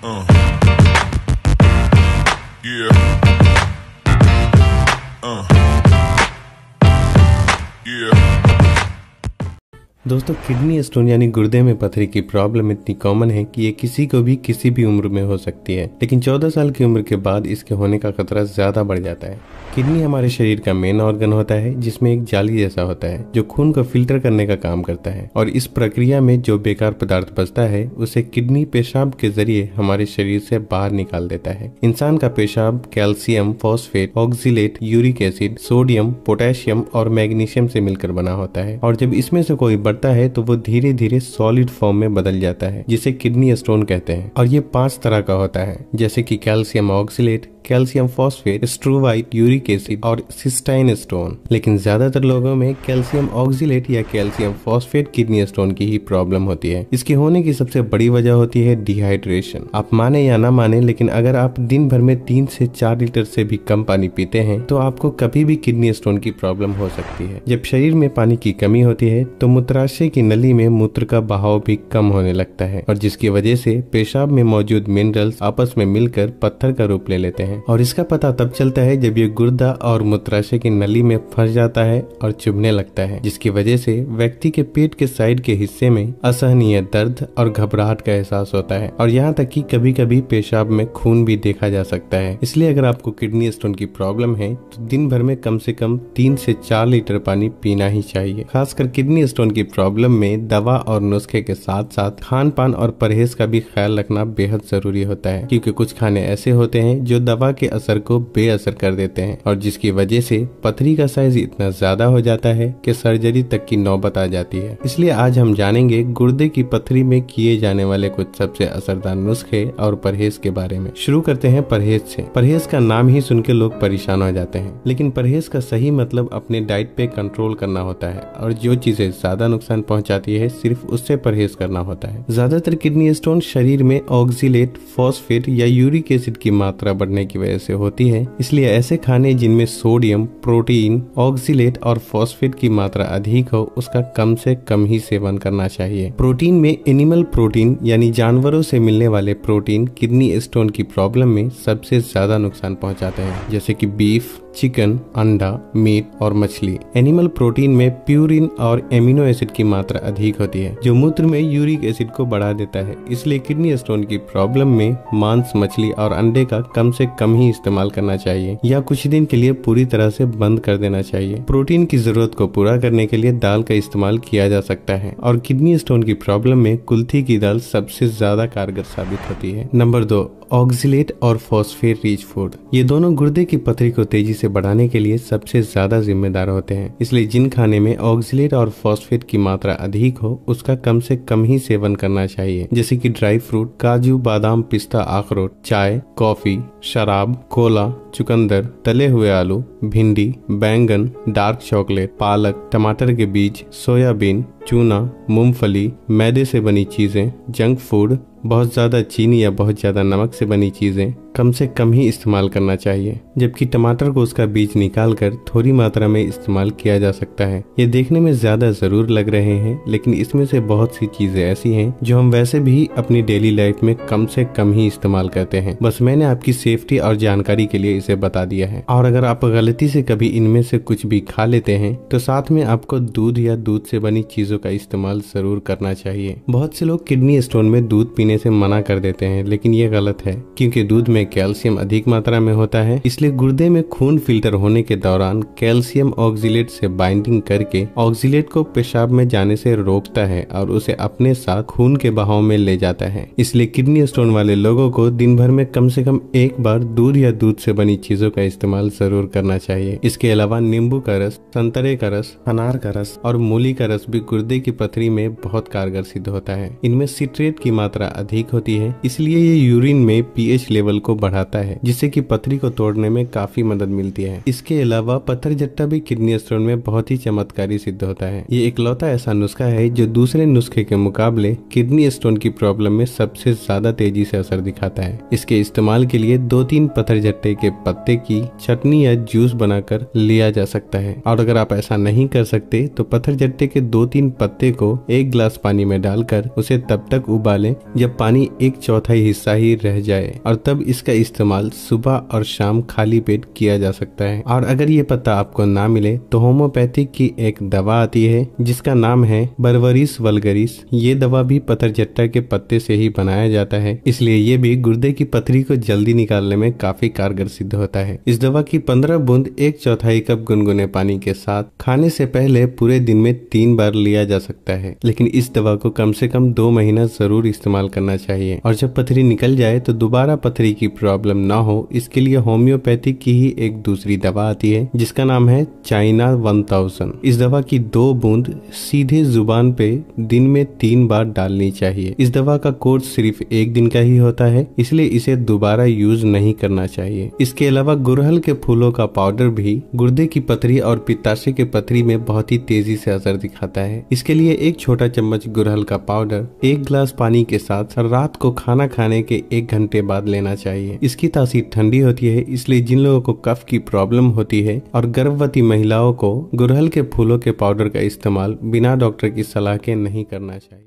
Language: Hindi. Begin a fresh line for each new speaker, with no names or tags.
Yeah. Yeah.
दोस्तों, किडनी स्टोन यानी गुर्दे में पथरी की प्रॉब्लम इतनी कॉमन है कि ये किसी को भी किसी भी उम्र में हो सकती है, लेकिन 14 साल की उम्र के बाद इसके होने का खतरा ज्यादा बढ़ जाता है। किडनी हमारे शरीर का मेन ऑर्गन होता है, जिसमें एक जाली जैसा होता है जो खून को फिल्टर करने का काम करता है, और इस प्रक्रिया में जो बेकार पदार्थ बचता है उसे किडनी पेशाब के जरिए हमारे शरीर से बाहर निकाल देता है। इंसान का पेशाब calcium, phosphate, oxalate, uric acid, sodium, potassium और मैग्नीशियम से मिलकर बना होता है, और जब इसमें से कोई बढ़ता है तो वो धीरे धीरे सॉलिड फॉर्म में बदल जाता है, जिसे किडनी स्टोन कहते हैं। और ये 5 तरह का होता है, जैसे कि calcium oxalate, calcium phosphate, struvite, uric acid और सिस्टाइन स्टोन। लेकिन ज्यादातर लोगों में कैल्शियम ऑक्सीलेट या कैल्शियम फॉस्फेट किडनी स्टोन की ही प्रॉब्लम होती है। इसकी होने की सबसे बड़ी वजह होती है डिहाइड्रेशन। आप माने या ना माने, लेकिन अगर आप दिन भर में 3 से 4 लीटर से भी कम पानी पीते हैं तो आपको कभी भी किडनी स्टोन की प्रॉब्लम हो सकती है। जब शरीर में पानी की कमी होती है तो मूत्राशय की नली में मूत्र का बहाव भी कम होने लगता है, और जिसकी वजह से पेशाब में मौजूद मिनरल्स आपस में मिलकर पत्थर का रूप ले लेते हैं। और इसका पता तब चलता है जब ये गुर्दा और मूत्राशय की नली में फंस जाता है और चुभने लगता है, जिसकी वजह से व्यक्ति के पेट के साइड के हिस्से में असहनीय दर्द और घबराहट का एहसास होता है, और यहाँ तक कि कभी कभी पेशाब में खून भी देखा जा सकता है। इसलिए अगर आपको किडनी स्टोन की प्रॉब्लम है तो दिन भर में कम से कम 3 से 4 लीटर पानी पीना ही चाहिए। खासकर किडनी स्टोन की प्रॉब्लम में दवा और नुस्खे के साथ साथ खान पान और परहेज का भी ख्याल रखना बेहद जरूरी होता है, क्योंकि कुछ खाने ऐसे होते हैं जो दवा के असर को बेअसर कर देते हैं, और जिसकी वजह से पथरी का साइज इतना ज्यादा हो जाता है कि सर्जरी तक की नौबत आ जाती है। इसलिए आज हम जानेंगे गुर्दे की पथरी में किए जाने वाले कुछ सबसे असरदार नुस्खे और परहेज के बारे में। शुरू करते हैं परहेज से। परहेज का नाम ही सुन के लोग परेशान हो जाते हैं, लेकिन परहेज का सही मतलब अपने डाइट पे कंट्रोल करना होता है, और जो चीजें ज्यादा नुकसान पहुंचाती है सिर्फ उससे परहेज करना होता है। ज्यादातर किडनी स्टोन शरीर में ऑक्सीलेट, फॉस्फेट या यूरिक एसिड की मात्रा बढ़ने की वजह से होती है। इसलिए ऐसे खाने जिनमें सोडियम, प्रोटीन, ऑक्सीलेट और फॉस्फेट की मात्रा अधिक हो उसका कम से कम ही सेवन करना चाहिए। प्रोटीन में एनिमल प्रोटीन यानी जानवरों से मिलने वाले प्रोटीन किडनी स्टोन की प्रॉब्लम में सबसे ज्यादा नुकसान पहुंचाते हैं, जैसे कि बीफ, चिकन, अंडा, मीट और मछली। एनिमल प्रोटीन में प्यूरिन और एमिनो एसिड की मात्रा अधिक होती है, जो मूत्र में यूरिक एसिड को बढ़ा देता है। इसलिए किडनी स्टोन की प्रॉब्लम में मांस, मछली और अंडे का कम से कम ही इस्तेमाल करना चाहिए, या कुछ दिन के लिए पूरी तरह से बंद कर देना चाहिए। प्रोटीन की जरूरत को पूरा करने के लिए दाल का इस्तेमाल किया जा सकता है, और किडनी स्टोन की प्रॉब्लम में कुल्थी की दाल सबसे ज्यादा कारगर साबित होती है। नंबर 2, ऑक्सीलेट और फॉस्फेट रिच फूड। ये दोनों गुर्दे की पथरी को तेजी से बढ़ाने के लिए सबसे ज्यादा जिम्मेदार होते हैं। इसलिए जिन खाने में ऑक्सीलेट और फॉस्फेट की मात्रा अधिक हो उसका कम से कम ही सेवन करना चाहिए, जैसे कि ड्राई फ्रूट, काजू, बादाम, पिस्ता, अखरोट, चाय, कॉफी, शराब, कोला, चुकंदर, तले हुए आलू, भिंडी, बैंगन, डार्क चॉकलेट, पालक, टमाटर के बीज, सोयाबीन, चूना, मूंगफली, मैदे से बनी चीजें, जंक फूड, बहुत ज्यादा चीनी या बहुत ज्यादा नमक से बनी चीजें कम से कम ही इस्तेमाल करना चाहिए, जबकि टमाटर को उसका बीज निकालकर थोड़ी मात्रा में इस्तेमाल किया जा सकता है। ये देखने में ज्यादा जरूर लग रहे हैं, लेकिन इसमें से बहुत सी चीजें ऐसी हैं जो हम वैसे भी अपनी डेली लाइफ में कम से कम ही इस्तेमाल करते हैं। बस मैंने आपकी सेफ्टी और जानकारी के लिए इसे बता दिया है, और अगर आप गलती से कभी इनमें से कुछ भी खा लेते हैं तो साथ में आपको दूध या दूध से बनी चीजों का इस्तेमाल जरूर करना चाहिए। बहुत से लोग किडनी स्टोन में दूध पीने से मना कर देते हैं, लेकिन ये गलत है, क्योंकि दूध में कैल्शियम अधिक मात्रा में होता है। इसलिए गुर्दे में खून फिल्टर होने के दौरान कैल्शियम ऑक्सीलेट से बाइंडिंग करके ऑक्सीलेट को पेशाब में जाने से रोकता है और उसे अपने साथ खून के बहाव में ले जाता है। इसलिए किडनी स्टोन वाले लोगों को दिन भर में कम से कम एक बार दूध या दूध से बनी चीजों का इस्तेमाल जरूर करना चाहिए। इसके अलावा नींबू का रस, संतरे का रस, अनार का रस और मूली का रस भी गुर्दे की पथरी में बहुत कारगर सिद्ध होता है। इनमें सिट्रेट की मात्रा अधिक होती है, इसलिए ये यूरिन में पीएच लेवल को बढ़ाता है, जिससे कि पथरी को तोड़ने में काफी मदद मिलती है। इसके अलावा पत्थर जट्टा भी किडनी स्टोन में बहुत ही चमत्कारी सिद्ध होता है। ये इकलौता ऐसा नुस्खा है जो दूसरे नुस्खे के मुकाबले किडनी स्टोन की प्रॉब्लम में सबसे ज्यादा तेजी से असर दिखाता है। इसके इस्तेमाल के लिए 2-3 पत्थर जट्टे के पत्ते की चटनी या जूस बनाकर लिया जा सकता है। और अगर आप ऐसा नहीं कर सकते तो पत्थर जट्टे के 2-3 पत्ते को 1 गिलास पानी में डालकर उसे तब तक उबालें जब पानी 1/4 हिस्सा ही रह जाए, और तब इसका इस्तेमाल सुबह और शाम खाली पेट किया जा सकता है। और अगर ये पत्ता आपको ना मिले तो होम्योपैथिक की एक दवा आती है जिसका नाम है बर्बरिस वल्गरिस। ये दवा भी पत्थर जट्टा के पत्ते से ही बनाया जाता है, इसलिए ये भी गुर्दे की पथरी को जल्दी निकालने में काफी कारगर सिद्ध होता है। इस दवा की 15 बूंद 1/4 कप गुनगुने पानी के साथ खाने से पहले पूरे दिन में 3 बार लिया जा सकता है, लेकिन इस दवा को कम से कम 2 महीना जरूर इस्तेमाल करना चाहिए। और जब पथरी निकल जाए तो दोबारा पथरी की प्रॉब्लम ना हो, इसके लिए होम्योपैथिक की ही एक दूसरी दवा आती है जिसका नाम है चाइना 1000। इस दवा की 2 बूंद सीधे जुबान पे दिन में 3 बार डालनी चाहिए। इस दवा का कोर्स सिर्फ 1 दिन का ही होता है, इसलिए इसे दोबारा यूज नहीं करना चाहिए। इसके अलावा गुड़हल के फूलों का पाउडर भी गुर्दे की पथरी और पित्ताशय के पथरी में बहुत ही तेजी से असर दिखाता है। इसके लिए 1 छोटा चम्मच गुड़हल का पाउडर 1 गिलास पानी के साथ रात को खाना खाने के 1 घंटे बाद लेना चाहिए। इसकी तासीर ठंडी होती है, इसलिए जिन लोगों को कफ की प्रॉब्लम होती है और गर्भवती महिलाओं को गुड़हल के फूलों के पाउडर का इस्तेमाल बिना डॉक्टर की सलाह के नहीं करना चाहिए।